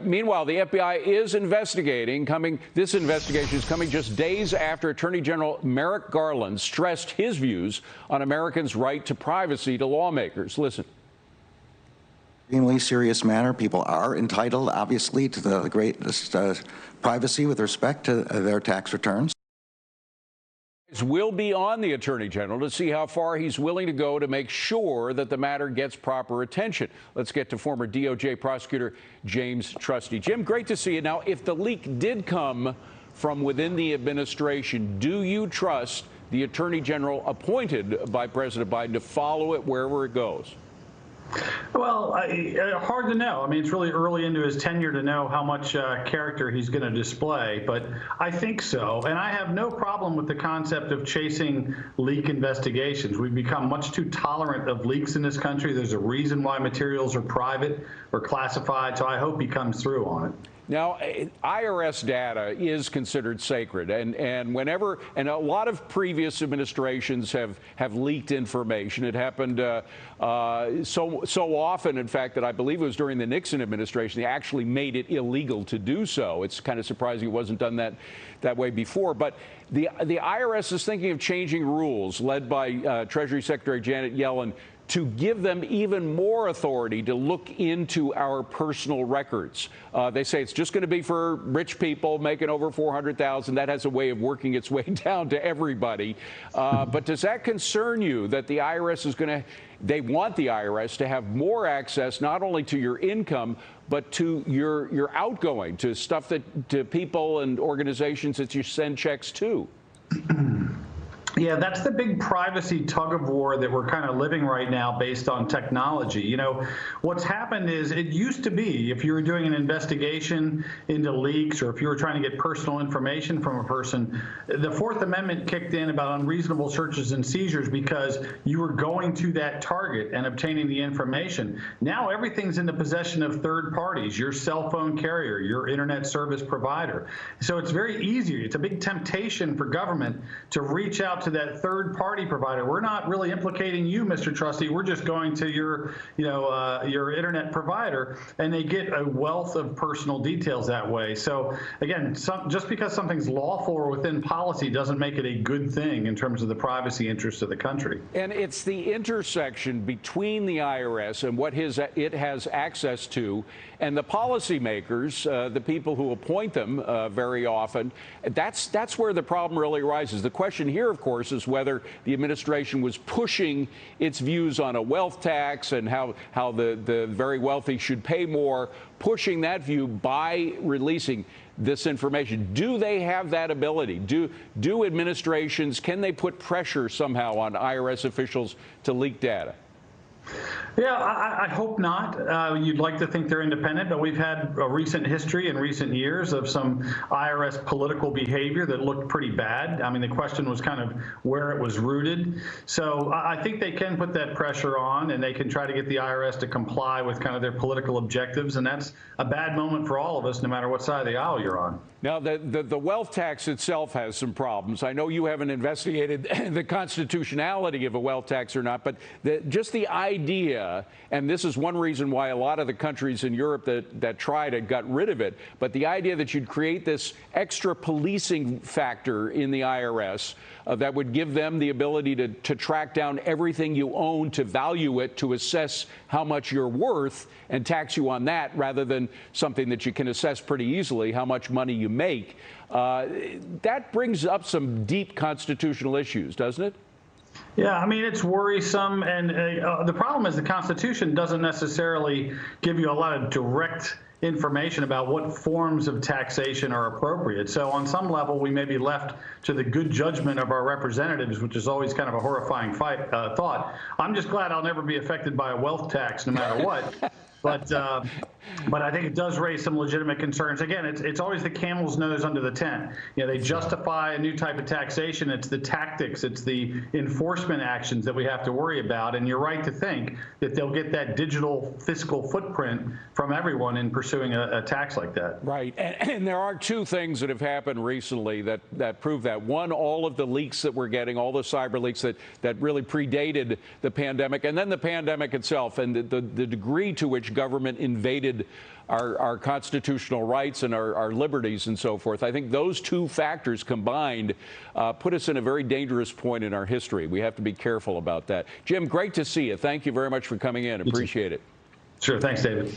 Meanwhile, the FBI is investigating. This investigation is coming just days after Attorney General Merrick Garland stressed his views on Americans' right to privacy to lawmakers. Listen. Extremely serious matter. People are entitled, obviously, to the greatest privacy with respect to their tax returns. Will be on the Attorney General to see how far he's willing to go to make sure that the matter gets proper attention. Let's get to former DOJ prosecutor James Trusty. Jim, great to see you. Now, if the leak did come from within the administration, do you trust the Attorney General appointed by President Biden to follow it wherever it goes? Well, hard to know. I mean, it's really early into his tenure to know how much character he's going to display, but I think so. And I have no problem with the concept of chasing leak investigations. We've become much too tolerant of leaks in this country. There's a reason why materials are private or classified, so I hope he comes through on it. Now, IRS data is considered sacred, and a lot of previous administrations have leaked information. It happened so often, in fact, that I believe it was during the Nixon administration they actually made it illegal to do so. It's kind of surprising it wasn't done that way before. But the IRS is thinking of changing rules, led by Treasury Secretary Janet Yellen, to give them even more authority to look into our personal records. They say it's just going to be for rich people making over $400,000. That has a way of working its way down to everybody. But does that concern you that the IRS is going to, they want the IRS to have more access not only to your income, but to your outgoing, to stuff to people and organizations that you send checks to? Yeah, that's the big privacy tug of war that we're kind of living right now based on technology. You know, what's happened is it used to be if you were doing an investigation into leaks or if you were trying to get personal information from a person, the Fourth Amendment kicked in about unreasonable searches and seizures because you were going to that target and obtaining the information. Now everything's in the possession of third parties, your cell phone carrier, your internet service provider. So it's very easy. It's a big temptation for government to reach out to that third-party provider. We're not really implicating you, Mr. Trusty. We're just going to your internet provider, and they get a wealth of personal details that way. So again, just because something's lawful or within policy doesn't make it a good thing in terms of the privacy interests of the country. And it's the intersection between the IRS and what it has access to and the policymakers, the people who appoint them very often. That's where the problem really arises. The question here, of course, is whether the administration was pushing its views on a wealth tax and how the very wealthy should pay more, pushing that view by releasing this information. Do they have that ability? Do administrations, can they put pressure somehow on IRS officials to leak data? Yeah, I hope not. You'd like to think they're independent, but we've had a recent history in recent years of some IRS political behavior that looked pretty bad. I mean, the question was kind of where it was rooted. So I think they can put that pressure on, and they can try to get the IRS to comply with kind of their political objectives, and that's a bad moment for all of us, no matter what side of the aisle you're on. Now, the wealth tax itself has some problems. I know you haven't investigated the constitutionality of a wealth tax or not, but just the idea, and this is one reason why a lot of the countries in Europe that tried it got rid of it, but the idea that you'd create this extra policing factor in the IRS that would give them the ability to track down everything you own, to value it, to assess how much you're worth and tax you on that rather than something that you can assess pretty easily, how much money you make. That brings up some deep constitutional issues, doesn't it? Yeah, I mean, it's worrisome. And the problem is the Constitution doesn't necessarily give you a lot of direct information about what forms of taxation are appropriate. So on some level, we may be left to the good judgment of our representatives, which is always kind of a horrifying thought. I'm just glad I'll never be affected by a wealth tax no matter what. But I think it does raise some legitimate concerns. Again, it's always the camel's nose under the tent. You know, they justify a new type of taxation. It's the tactics, it's the enforcement actions that we have to worry about. And you're right to think that they'll get that digital fiscal footprint from everyone in pursuing a tax like that. Right. And there are two things that have happened recently that prove that. One, all of the leaks that we're getting, all the cyber leaks that really predated the pandemic, and then the pandemic itself, and the degree to which government invaded our constitutional rights and our liberties and so forth. I think those two factors combined put us in a very dangerous point in our history. We have to be careful about that. Jim, great to see you. Thank you very much for coming in. Appreciate it. Sure. Thanks, David.